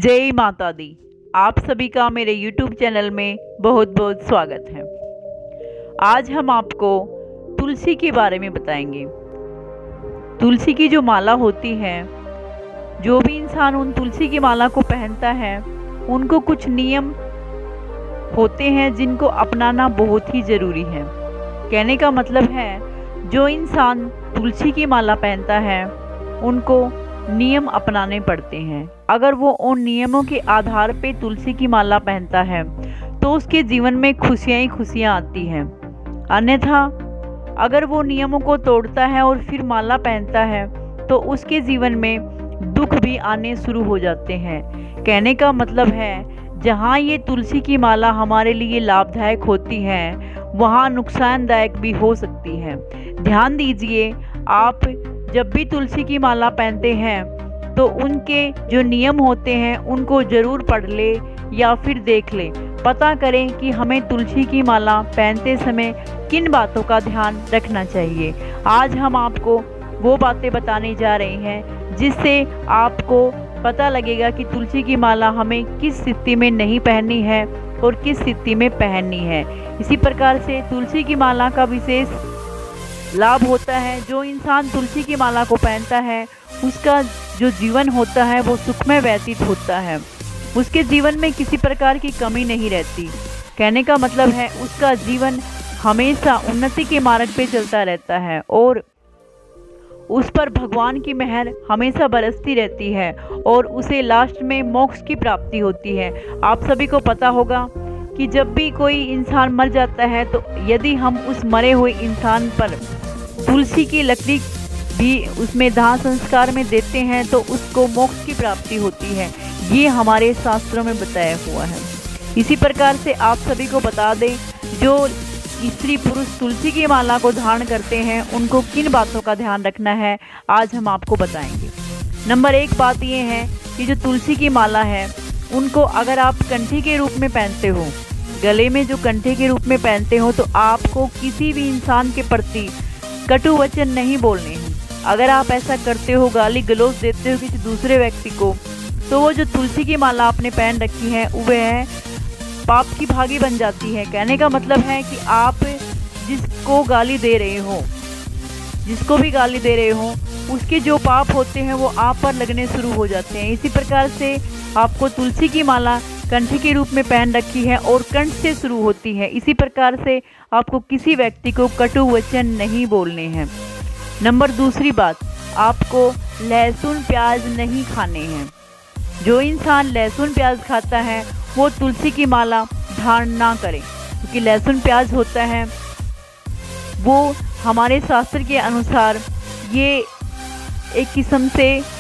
जय माता दी। आप सभी का मेरे YouTube चैनल में बहुत बहुत स्वागत है। आज हम आपको तुलसी के बारे में बताएंगे। तुलसी की जो माला होती है, जो भी इंसान उन तुलसी की माला को पहनता है, उनको कुछ नियम होते हैं जिनको अपनाना बहुत ही ज़रूरी है। कहने का मतलब है, जो इंसान तुलसी की माला पहनता है उनको नियम अपनाने पड़ते हैं। अगर वो उन नियमों के आधार पे तुलसी की माला पहनता है तो उसके जीवन में खुशियाँ ही खुशियाँ आती हैं। अन्यथा अगर वो नियमों को तोड़ता है और फिर माला पहनता है तो उसके जीवन में दुख भी आने शुरू हो जाते हैं। कहने का मतलब है, जहाँ ये तुलसी की माला हमारे लिए लाभदायक होती है, वहाँ नुकसानदायक भी हो सकती है। ध्यान दीजिए, आप जब भी तुलसी की माला पहनते हैं तो उनके जो नियम होते हैं उनको ज़रूर पढ़ ले या फिर देख ले। पता करें कि हमें तुलसी की माला पहनते समय किन बातों का ध्यान रखना चाहिए। आज हम आपको वो बातें बताने जा रहे हैं जिससे आपको पता लगेगा कि तुलसी की माला हमें किस स्थिति में नहीं पहननी है और किस स्थिति में पहननी है। इसी प्रकार से तुलसी की माला का विशेष लाभ होता है। जो इंसान तुलसी की माला को पहनता है उसका जो जीवन होता है वो सुखमय व्यतीत होता है। उसके जीवन में किसी प्रकार की कमी नहीं रहती। कहने का मतलब है, उसका जीवन हमेशा उन्नति के मार्ग पे चलता रहता है और उस पर भगवान की मेहर हमेशा बरसती रहती है और उसे लास्ट में मोक्ष की प्राप्ति होती है। आप सभी को पता होगा कि जब भी कोई इंसान मर जाता है तो यदि हम उस मरे हुए इंसान पर तुलसी की लकड़ी भी उसमें दाह संस्कार में देते हैं तो उसको मोक्ष की प्राप्ति होती है। ये हमारे शास्त्रों में बताया हुआ है। इसी प्रकार से आप सभी को बता दें, जो स्त्री पुरुष तुलसी की माला को धारण करते हैं उनको किन बातों का ध्यान रखना है, आज हम आपको बताएंगे। नंबर 1 बात ये है कि जो तुलसी की माला है उनको अगर आप कंठी के रूप में पहनते हो, गले में जो कंठी के रूप में पहनते हो, तो आपको किसी भी इंसान के प्रति कटु वचन नहीं बोलने हैं। अगर आप ऐसा करते हो, गाली गलौज देते हो किसी दूसरे व्यक्ति को, तो वो जो तुलसी की माला आपने पहन रखी है वह पाप की भागी बन जाती है। कहने का मतलब है कि आप जिसको गाली दे रहे हो, जिसको भी गाली दे रहे हो, उसके जो पाप होते हैं वो आप पर लगने शुरू हो जाते हैं। इसी प्रकार से आपको तुलसी की माला कंठी के रूप में पहन रखी है और कंठ से शुरू होती है। इसी प्रकार से आपको किसी व्यक्ति को कटु वचन नहीं बोलने हैं। नंबर 2 बात, आपको लहसुन प्याज नहीं खाने हैं। जो इंसान लहसुन प्याज खाता है वो तुलसी की माला धारण ना करें, क्योंकि लहसुन प्याज होता है वो हमारे शास्त्र के अनुसार ये एक किस्म से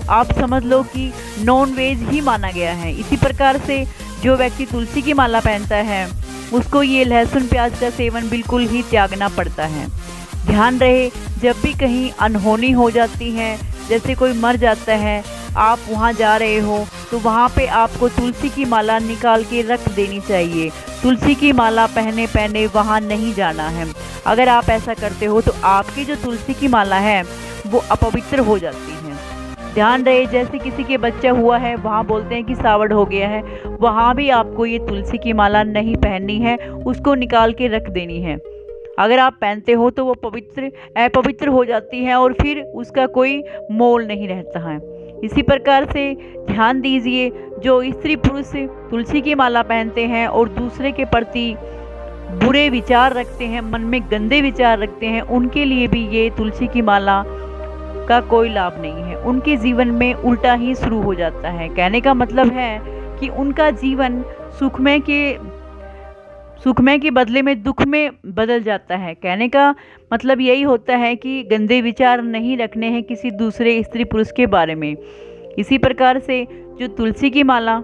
आप समझ लो कि नॉन वेज ही माना गया है। इसी प्रकार से जो व्यक्ति तुलसी की माला पहनता है उसको ये लहसुन प्याज का सेवन बिल्कुल ही त्यागना पड़ता है। ध्यान रहे, जब भी कहीं अनहोनी हो जाती है, जैसे कोई मर जाता है, आप वहाँ जा रहे हो तो वहाँ पे आपको तुलसी की माला निकाल के रख देनी चाहिए। तुलसी की माला पहने पहने वहाँ नहीं जाना है। अगर आप ऐसा करते हो तो आपकी जो तुलसी की माला है वो अपवित्र हो जाती है। ध्यान रहे, जैसे किसी के बच्चा हुआ है, वहाँ बोलते हैं कि सावड़ हो गया है, वहाँ भी आपको ये तुलसी की माला नहीं पहननी है, उसको निकाल के रख देनी है। अगर आप पहनते हो तो वो अपवित्र हो जाती है और फिर उसका कोई मोल नहीं रहता है। इसी प्रकार से ध्यान दीजिए, जो स्त्री पुरुष तुलसी की माला पहनते हैं और दूसरे के प्रति बुरे विचार रखते हैं, मन में गंदे विचार रखते हैं, उनके लिए भी ये तुलसी की माला का कोई लाभ नहीं है। उनके जीवन में उल्टा ही शुरू हो जाता है। कहने का मतलब है कि उनका जीवन सुखमय के बदले में दुख में बदल जाता है। कहने का मतलब यही होता है कि गंदे विचार नहीं रखने हैं किसी दूसरे स्त्री पुरुष के बारे में। इसी प्रकार से जो तुलसी की माला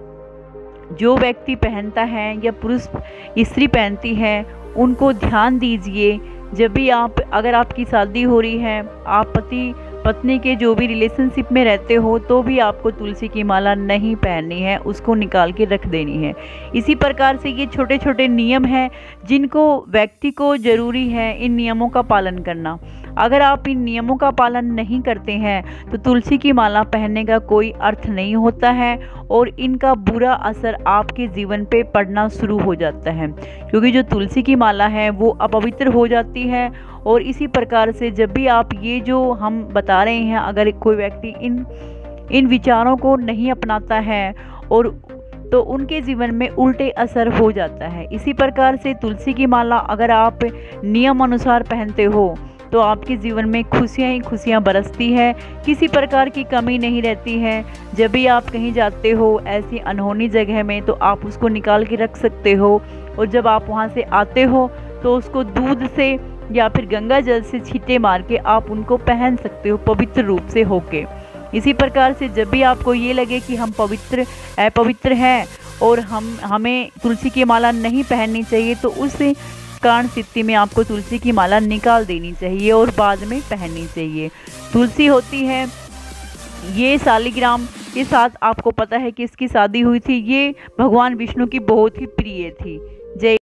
जो व्यक्ति पहनता है या पुरुष स्त्री पहनती है, उनको ध्यान दीजिए, जब भी अगर आपकी शादी हो रही है, आप पति पत्नी के जो भी रिलेशनशिप में रहते हो, तो भी आपको तुलसी की माला नहीं पहननी है, उसको निकाल के रख देनी है। इसी प्रकार से ये छोटे छोटे नियम हैं जिनको व्यक्ति को ज़रूरी है इन नियमों का पालन करना। अगर आप इन नियमों का पालन नहीं करते हैं तो तुलसी की माला पहनने का कोई अर्थ नहीं होता है और इनका बुरा असर आपके जीवन पे पड़ना शुरू हो जाता है, क्योंकि जो तुलसी की माला है वो अपवित्र हो जाती है। और इसी प्रकार से जब भी आप ये जो हम बता रहे हैं, अगर कोई व्यक्ति इन विचारों को नहीं अपनाता है और तो उनके जीवन में उल्टे असर हो जाता है। इसी प्रकार से तुलसी की माला अगर आप नियम अनुसार पहनते हो तो आपके जीवन में खुशियाँ ही खुशियाँ बरसती है, किसी प्रकार की कमी नहीं रहती है। जब भी आप कहीं जाते हो ऐसी अनहोनी जगह में तो आप उसको निकाल के रख सकते हो, और जब आप वहाँ से आते हो तो उसको दूध से या फिर गंगा जल से छींटे मार के आप उनको पहन सकते हो पवित्र रूप से होके। इसी प्रकार से जब भी आपको ये लगे कि हम अपवित्र हैं और हमें तुलसी की माला नहीं पहननी चाहिए, तो उस कारण स्थिति में आपको तुलसी की माला निकाल देनी चाहिए और बाद में पहननी चाहिए। तुलसी होती है, ये शालिग्राम के साथ आपको पता है कि इसकी शादी हुई थी। ये भगवान विष्णु की बहुत ही प्रिय थी। जय